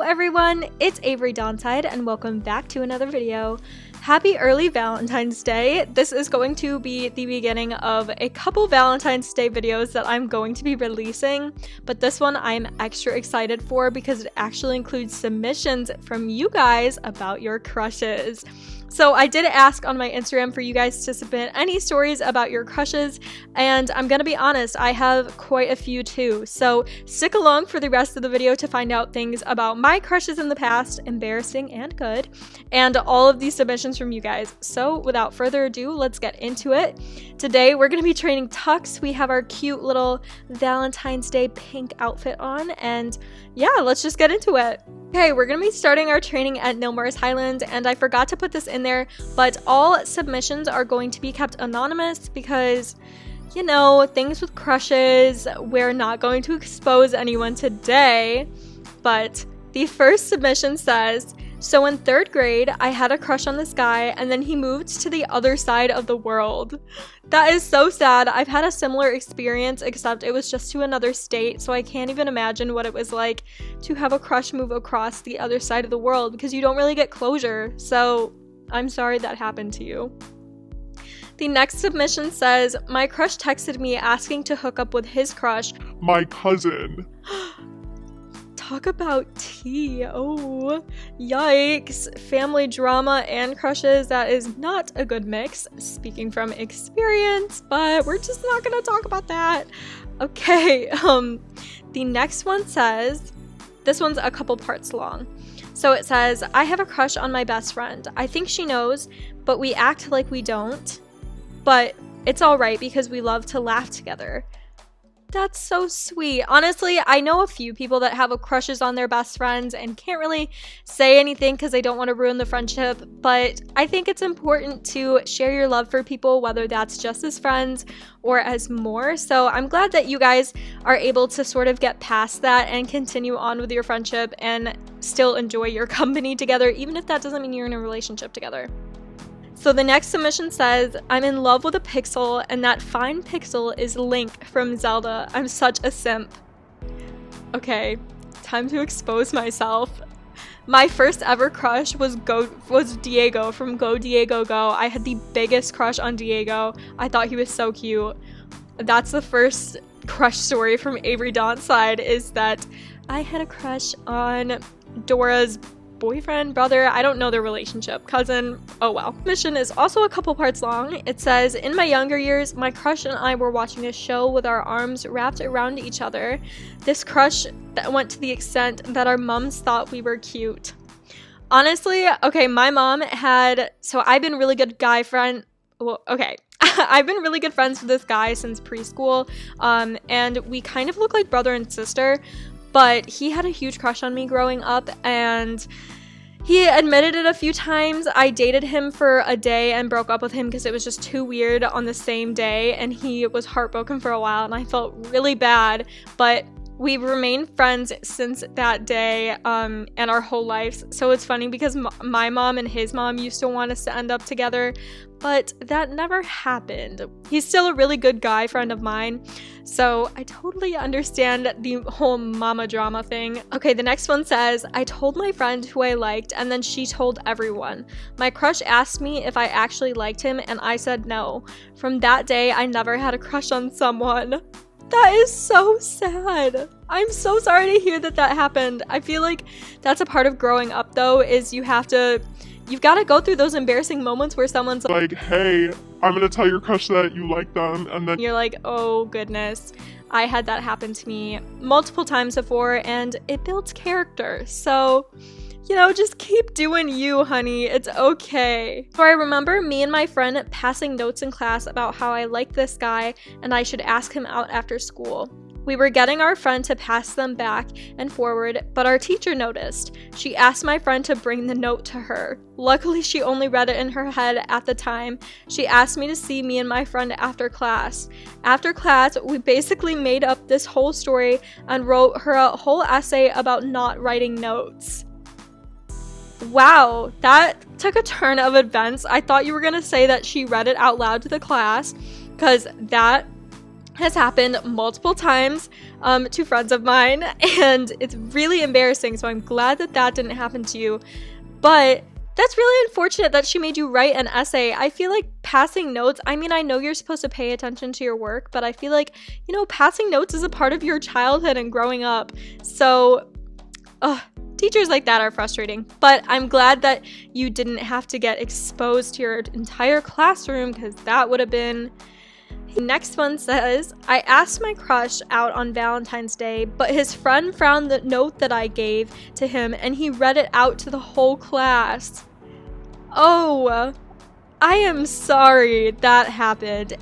everyone, it's Avery Donside and welcome back to another video. Happy early Valentine's Day. This is going to be the beginning of a couple Valentine's Day videos that I'm going to be releasing, but this one I'm extra excited for because it actually includes submissions from you guys about your crushes. So I did ask on my Instagram for you guys to submit any stories about your crushes, and I'm gonna be honest, I have quite a few too. So stick along for the rest of the video to find out things about my crushes in the past, embarrassing and good, and all of these submissions from you guys. So without further ado, let's get into it. Today we're gonna be training Tux. We have our cute little Valentine's Day pink outfit on, and yeah, let's just get into it. Okay, we're gonna be starting our training at Nilmores Highland, and I forgot to put this in there, but all submissions are going to be kept anonymous because, you know, things with crushes, we're not going to expose anyone today. But the first submission says, so in 3rd grade, I had a crush on this guy and then he moved to the other side of the world. That is so sad. I've had a similar experience, except it was just to another state, so I can't even imagine what it was like to have a crush move across the other side of the world because you don't really get closure. So I'm sorry that happened to you. The next submission says, my crush texted me asking to hook up with his crush, my cousin. Talk about tea. Oh, yikes. Family drama and crushes, that is not a good mix, speaking from experience, but we're just not gonna talk about that. Okay, the next one says, this one's a couple parts long. So it says, I have a crush on my best friend. I think she knows, but we act like we don't. But it's alright because we love to laugh together. That's so sweet. Honestly, I know a few people that have crushes on their best friends and can't really say anything because they don't want to ruin the friendship, but I think it's important to share your love for people, whether that's just as friends or as more. So I'm glad that you guys are able to sort of get past that and continue on with your friendship and still enjoy your company together, even if that doesn't mean you're in a relationship together. So the next submission says, I'm in love with a pixel, and that fine pixel is Link from Zelda. I'm such a simp. Okay, time to expose myself. My first ever crush was Diego from Go Diego Go. I had the biggest crush on Diego. I thought he was so cute. That's the first crush story from Avery Donside, is that I had a crush on Dora's boyfriend, brother, I don't know their relationship, cousin, oh well. Mission is also a couple parts long. It says, in my younger years, my crush and I were watching a show with our arms wrapped around each other. This crush that went to the extent that our moms thought we were cute. Honestly, okay, my mom had, so I've been really good guy friend, well, okay. I've been really good friends with this guy since preschool, and we kind of look like brother and sister, but he had a huge crush on me growing up, and he admitted it a few times. I dated him for a day and broke up with him because it was just too weird on the same day, and he was heartbroken for a while, and I felt really bad, but we've remained friends since that day and our whole lives. So it's funny because my mom and his mom used to want us to end up together, but that never happened. He's still a really good guy friend of mine, so I totally understand the whole mama drama thing. Okay, the next one says, I told my friend who I liked, and then she told everyone. My crush asked me if I actually liked him, and I said no. From that day, I never had a crush on someone. That is so sad. I'm so sorry to hear that happened. I feel like that's a part of growing up, though, is you've got to go through those embarrassing moments where someone's like, hey, I'm gonna tell your crush that you like them, and then you're like, oh goodness. I had that happen to me multiple times before, and it builds character. So, you know, just keep doing you, honey. It's okay. So I remember me and my friend passing notes in class about how I liked this guy and I should ask him out after school. We were getting our friend to pass them back and forward, but our teacher noticed. She asked my friend to bring the note to her. Luckily, she only read it in her head at the time. She asked me to see me and my friend after class. After class, we basically made up this whole story and wrote her a whole essay about not writing notes. Wow, that took a turn of events. I thought you were gonna say that she read it out loud to the class, because that has happened multiple times to friends of mine, and it's really embarrassing, so I'm glad that that didn't happen to you. But that's really unfortunate that she made you write an essay. I feel like passing notes, I mean, I know you're supposed to pay attention to your work, but I feel like, you know, passing notes is a part of your childhood and growing up. So, teachers like that are frustrating. But I'm glad that you didn't have to get exposed to your entire classroom, because that would have been... Next one says, I asked my crush out on Valentine's Day, but his friend found the note that I gave to him and he read it out to the whole class. Oh, I am sorry that happened.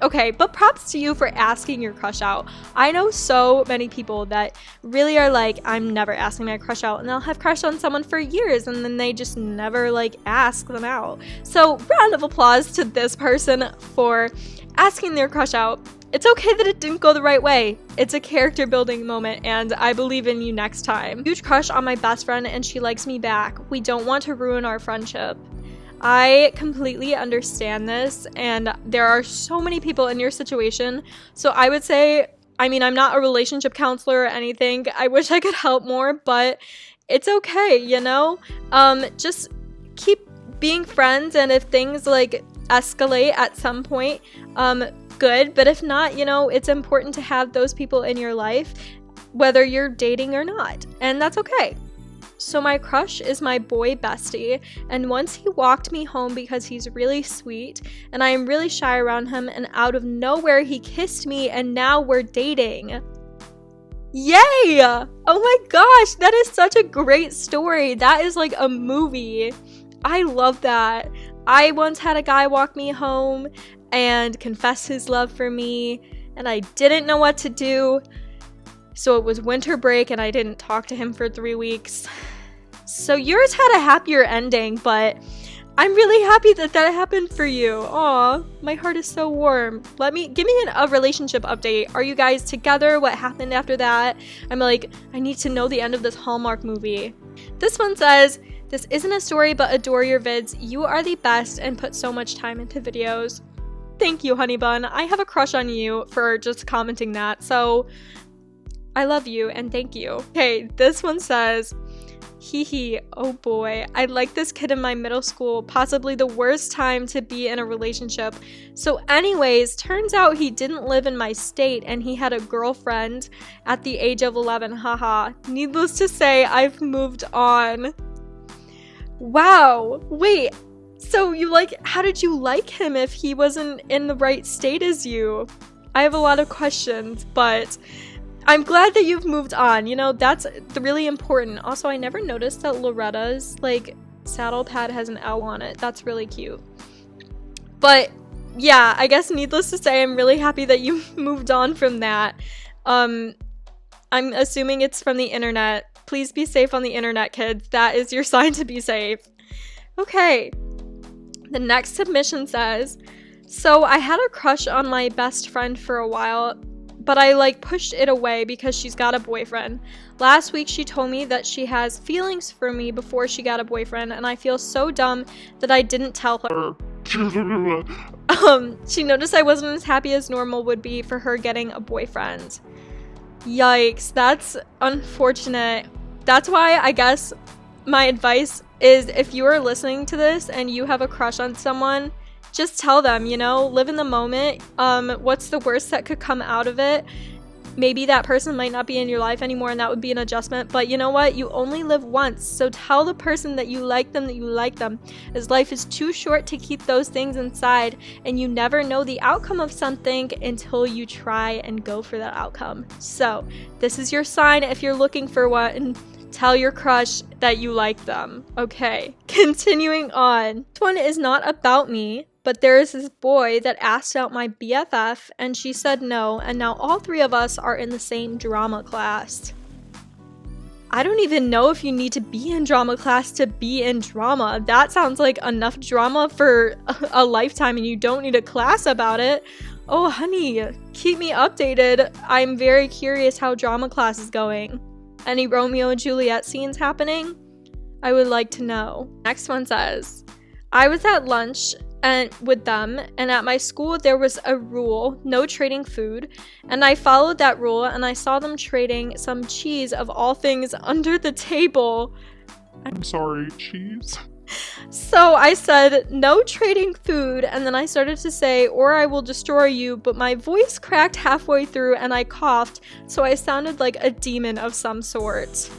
Okay, but props to you for asking your crush out. I know so many people that really are like, I'm never asking my crush out, and they'll have crush on someone for years and then they just never like ask them out. So round of applause to this person for asking their crush out. It's okay that it didn't go the right way. It's a character building moment, and I believe in you next time. Huge crush on my best friend and she likes me back. We don't want to ruin our friendship. I completely understand this, and there are so many people in your situation. So I would say, I mean, I'm not a relationship counselor or anything. I wish I could help more, but it's okay, you know? Just keep being friends, and if things like escalate at some point, good. But if not, you know, it's important to have those people in your life, whether you're dating or not, and that's okay. So my crush is my boy bestie, and once he walked me home because he's really sweet, and I am really shy around him, and out of nowhere he kissed me, and now we're dating. Yay! Oh my gosh, that is such a great story. That is like a movie. I love that. I once had a guy walk me home and confess his love for me, and I didn't know what to do. So it was winter break and I didn't talk to him for 3 weeks. So yours had a happier ending, but I'm really happy that that happened for you. Aw, my heart is so warm. Give me a relationship update. Are you guys together? What happened after that? I'm like, I need to know the end of this Hallmark movie. This one says, this isn't a story, but adore your vids. You are the best and put so much time into videos. Thank you, honey bun. I have a crush on you for just commenting that. So I love you and thank you. Okay, this one says, hee hee, oh boy, I like this kid in my middle school, possibly the worst time to be in a relationship. So anyways, turns out he didn't live in my state and he had a girlfriend at the age of 11, haha. Needless to say, I've moved on. Wow, wait, so how did you like him if he wasn't in the right state as you? I have a lot of questions, but I'm glad that you've moved on. You know, that's really important. Also, I never noticed that Loretta's, saddle pad has an L on it. That's really cute. But, yeah, I guess needless to say, I'm really happy that you moved on from that. I'm assuming it's from the internet. Please be safe on the internet, kids. That is your sign to be safe. Okay. The next submission says, so I had a crush on my best friend for a while, but I pushed it away because she's got a boyfriend. Last week she told me that she has feelings for me before she got a boyfriend, and I feel so dumb that I didn't tell her. She noticed I wasn't as happy as normal would be for her getting a boyfriend. Yikes, that's unfortunate. That's why I guess my advice is, if you are listening to this and you have a crush on someone, just tell them, live in the moment. What's the worst that could come out of it? Maybe that person might not be in your life anymore and that would be an adjustment, but you know what? You only live once, so tell the person that you like them, as life is too short to keep those things inside, and you never know the outcome of something until you try and go for that outcome. So this is your sign if you're looking for one. Tell your crush that you like them. Okay, continuing on. This one is not about me, but there is this boy that asked out my BFF and she said no, and now all three of us are in the same drama class. I don't even know if you need to be in drama class to be in drama. That sounds like enough drama for a lifetime and you don't need a class about it. Oh honey, keep me updated. I'm very curious how drama class is going. Any Romeo and Juliet scenes happening? I would like to know. Next one says, I was at lunch and with them, and at my school there was a rule, no trading food, and I followed that rule, and I saw them trading some cheese of all things under the table. I'm sorry, cheese? So I said, no trading food, and then I started to say, or I will destroy you, but my voice cracked halfway through and I coughed, so I sounded like a demon of some sort.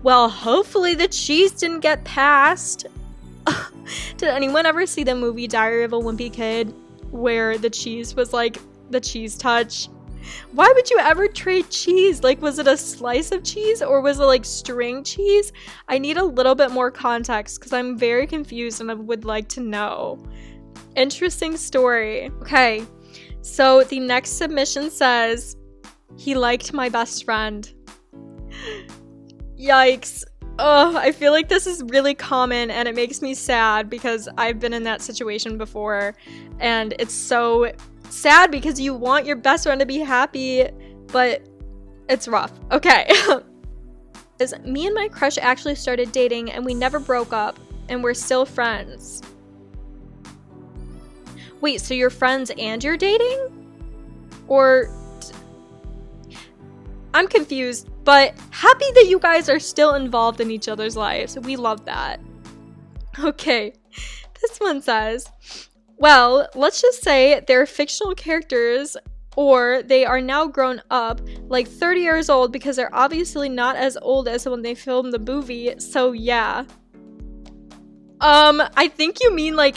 Well, hopefully the cheese didn't get passed. Did anyone ever see the movie Diary of a Wimpy Kid, where the cheese was like the cheese touch? Why would you ever trade cheese? Like, was it a slice of cheese or was it like string cheese? I need a little bit more context because I'm very confused and I would like to know. Interesting story. Okay, so the next submission says, he liked my best friend. Yikes. Oh, I feel like this is really common and it makes me sad because I've been in that situation before and it's so sad because you want your best friend to be happy, but it's rough. Okay. Me and my crush actually started dating and we never broke up and we're still friends. Wait, so you're friends and you're dating? Or... I'm confused, but happy that you guys are still involved in each other's lives. We love that. Okay, this one says, well, let's just say they're fictional characters or they are now grown up, like 30 years old, because they're obviously not as old as when they filmed the movie, so yeah. I think you mean like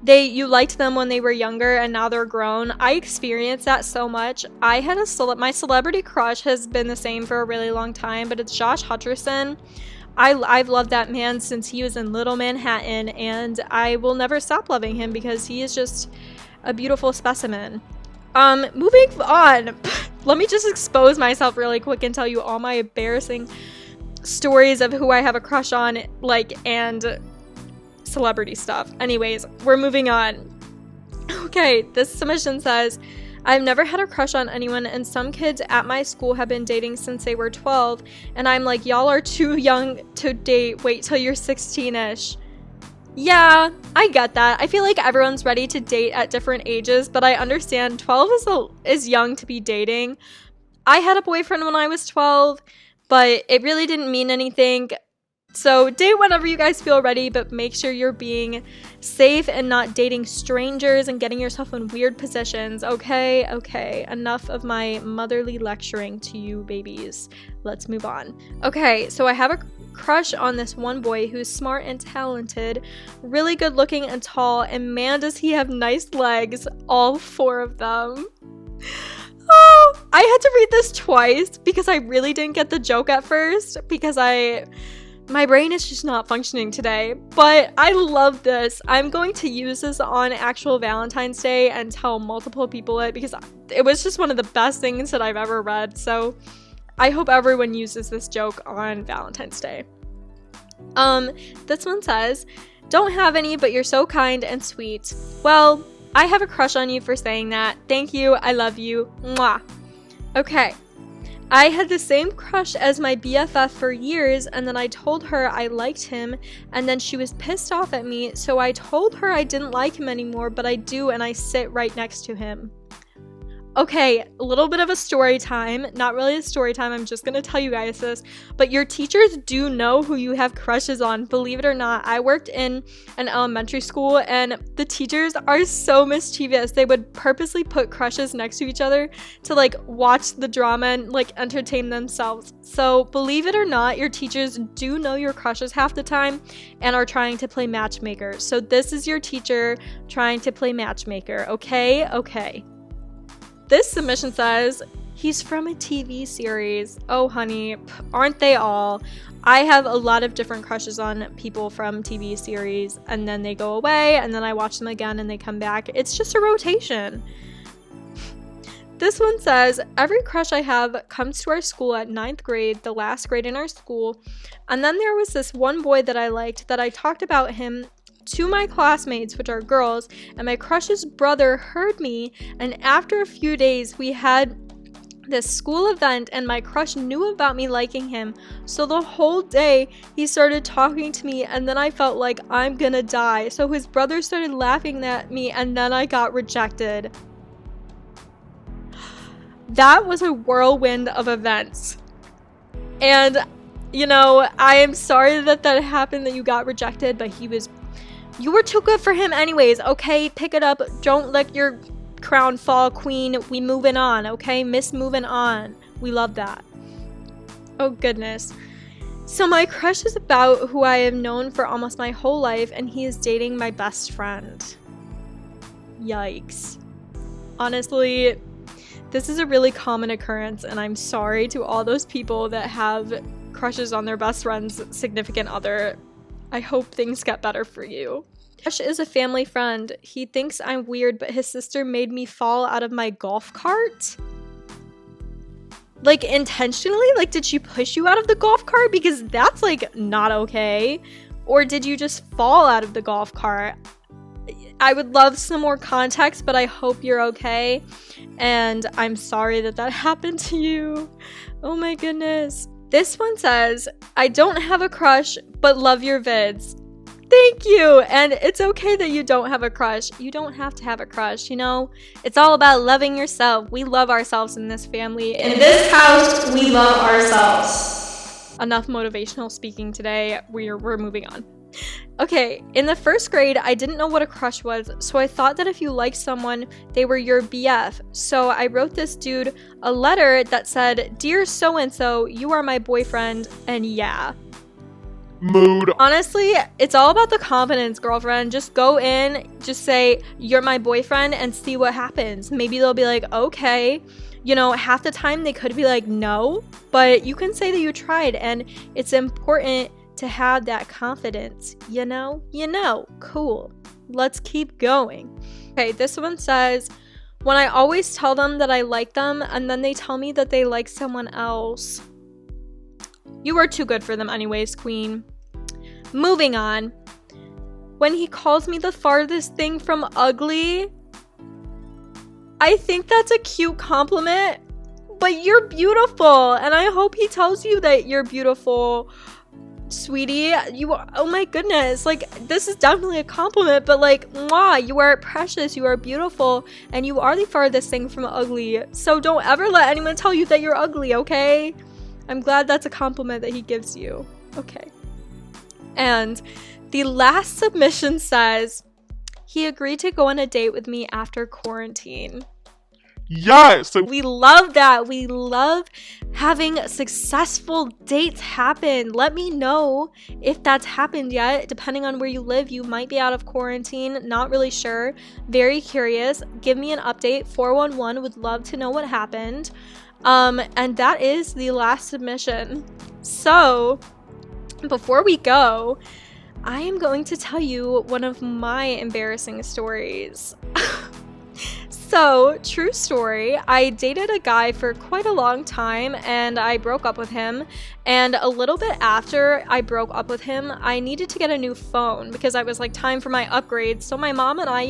you liked them when they were younger and now they're grown. I experienced that so much. I had my celebrity crush has been the same for a really long time, but it's Josh Hutcherson. I've loved that man since he was in Little Manhattan, and I will never stop loving him because he is just a beautiful specimen. Moving on. Let me just expose myself really quick and tell you all my embarrassing stories of who I have a crush on, and celebrity stuff. Anyways, we're moving on. Okay, this submission says, I've never had a crush on anyone and some kids at my school have been dating since they were 12 and I'm like, y'all are too young to date, wait till you're 16ish. Yeah, I get that. I feel like everyone's ready to date at different ages, but I understand 12 is young to be dating. I had a boyfriend when I was 12, but it really didn't mean anything. So date whenever you guys feel ready, but make sure you're being safe and not dating strangers and getting yourself in weird positions. Okay, enough of my motherly lecturing to you babies. Let's move on. Okay, so I have a crush on this one boy who's smart and talented, really good looking and tall, and man does he have nice legs, all 4 of them. Oh, I had to read this twice because I really didn't get the joke at first because my brain is just not functioning today, but I love this. I'm going to use this on actual Valentine's Day and tell multiple people it because it was just one of the best things that I've ever read. So I hope everyone uses this joke on Valentine's Day. This one says, don't have any, but you're so kind and sweet. Well, I have a crush on you for saying that. Thank you. I love you. Mwah. Okay. I had the same crush as my BFF for years, and then I told her I liked him, and then she was pissed off at me, so I told her I didn't like him anymore, but I do, and I sit right next to him. Okay, a little bit of a story time. Not really a story time, I'm just gonna tell you guys this, but your teachers do know who you have crushes on, believe it or not. I worked in an elementary school and the teachers are so mischievous. They would purposely put crushes next to each other to watch the drama and entertain themselves. So believe it or not, your teachers do know your crushes half the time and are trying to play matchmaker. So this is your teacher trying to play matchmaker, okay? Okay. This submission says, he's from a TV series. Oh, honey, aren't they all? I have a lot of different crushes on people from TV series, and then they go away, and then I watch them again, and they come back. It's just a rotation. This one says, every crush I have comes to our school at 9th grade, the last grade in our school, and then there was this one boy that I liked that I talked about him to my classmates, which are girls, and my crush's brother heard me, and after a few days we had this school event and my crush knew about me liking him. So the whole day he started talking to me and then I felt like I'm gonna die. So his brother started laughing at me and then I got rejected. That was a whirlwind of events. And, you know, I am sorry that happened, that you got rejected, but you were too good for him anyways, okay? Pick it up. Don't let your crown fall, queen. We moving on, okay? Miss moving on. We love that. Oh, goodness. So my crush is about who I have known for almost my whole life, and he is dating my best friend. Yikes. Honestly, this is a really common occurrence, and I'm sorry to all those people that have crushes on their best friend's significant other. I hope things get better for you. Crush is a family friend. He thinks I'm weird, but his sister made me fall out of my golf cart. Like, intentionally? Like, did she push you out of the golf cart? Because that's, like, not okay. Or did you just fall out of the golf cart? I would love some more context, but I hope you're okay. And I'm sorry that happened to you. Oh my goodness. This one says, I don't have a crush, but love your vids. Thank you. And it's okay that you don't have a crush. You don't have to have a crush, you know? It's all about loving yourself. We love ourselves in this family. In this house, we love ourselves. Enough motivational speaking today. We're moving on. Okay, in the first grade, I didn't know what a crush was, so I thought that if you liked someone, they were your BF. So I wrote this dude a letter that said, Dear so-and-so, you are my boyfriend, and yeah. Mood. Honestly, it's all about the confidence, girlfriend. Just go in, just say, you're my boyfriend, and see what happens. Maybe they'll be like, okay. You know, half the time they could be like, no, but you can say that you tried, and it's important to have that confidence, you know, cool. Let's keep going. Okay, this one says, when I always tell them that I like them and then they tell me that they like someone else. You are too good for them anyways, queen. Moving on. When he calls me the farthest thing from ugly, I think that's a cute compliment, but you're beautiful, and I hope he tells you that you're beautiful. Sweetie, you are, oh my goodness, like, this is definitely a compliment, but like, mwah, you are precious, you are beautiful, and you are the farthest thing from ugly. So don't ever let anyone tell you that you're ugly, okay? I'm glad that's a compliment that he gives you. Okay. And the last submission says, he agreed to go on a date with me after quarantine. Yes! We love that. We love having successful dates happen. Let me know if that's happened yet. Depending on where you live, you might be out of quarantine. Not really sure. Very curious. Give me an update. 411 would love to know what happened. And that is the last submission. So, before we go, I am going to tell you one of my embarrassing stories. So, true story, I dated a guy for quite a long time and I broke up with him, and a little bit after I broke up with him, I needed to get a new phone because I was like, time for my upgrade. So my mom and I,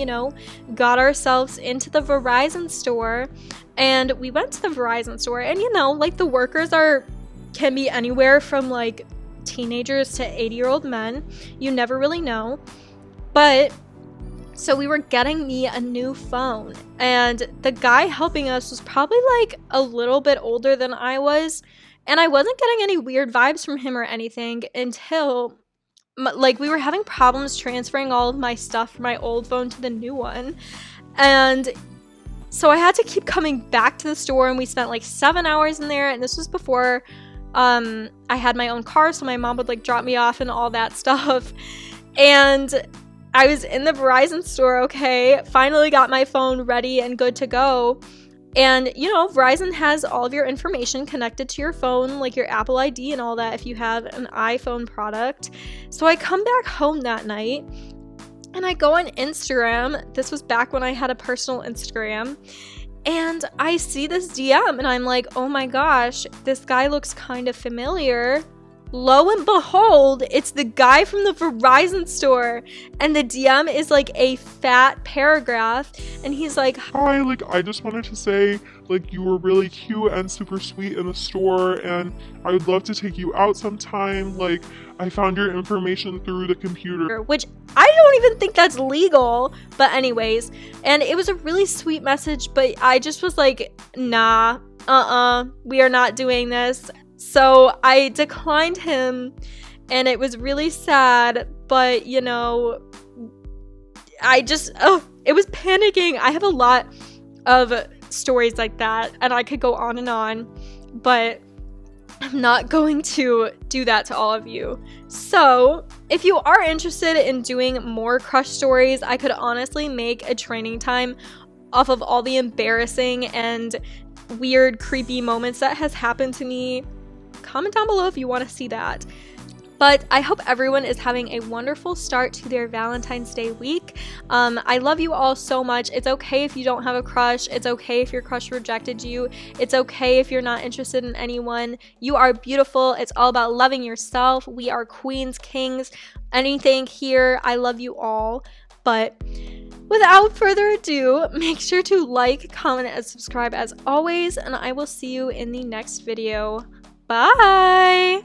got ourselves into the Verizon store, and we went to the Verizon store, and like, the workers can be anywhere from like teenagers to 80-year-old men. You never really know. But so we were getting me a new phone, and the guy helping us was probably like a little bit older than I was, and I wasn't getting any weird vibes from him or anything until like we were having problems transferring all of my stuff from my old phone to the new one. And so I had to keep coming back to the store, and we spent like 7 hours in there, and this was before I had my own car, so my mom would like drop me off and all that stuff. And I was in the Verizon store, okay, finally got my phone ready and good to go. And, Verizon has all of your information connected to your phone, like your Apple ID and all that if you have an iPhone product. So I come back home that night and I go on Instagram. This was back when I had a personal Instagram. And I see this DM and I'm like, oh my gosh, this guy looks kind of familiar. lo and behold, it's the guy from the Verizon store, and the DM is like a fat paragraph, and he's like, hi, like, I just wanted to say, like, you were really cute and super sweet in the store, and I would love to take you out sometime. Like, I found your information through the computer. which I don't even think that's legal, but anyways, and it was a really sweet message, but I just was like, nah, we are not doing this. So I declined him, and it was really sad, but you know, it was panicking. I have a lot of stories like that, and I could go on and on, but I'm not going to do that to all of you. So if you are interested in doing more crush stories, I could honestly make a training time off of all the embarrassing and weird, creepy moments that has happened to me. Comment down below if you want to see that. But I hope everyone is having a wonderful start to their Valentine's Day week. I love you all so much. It's okay if you don't have a crush. It's okay if your crush rejected you. It's okay if you're not interested in anyone. You are beautiful. It's all about loving yourself. We are queens, kings, anything here. I love you all. But without further ado, make sure to like, comment, and subscribe as always. And I will see you in the next video. Bye!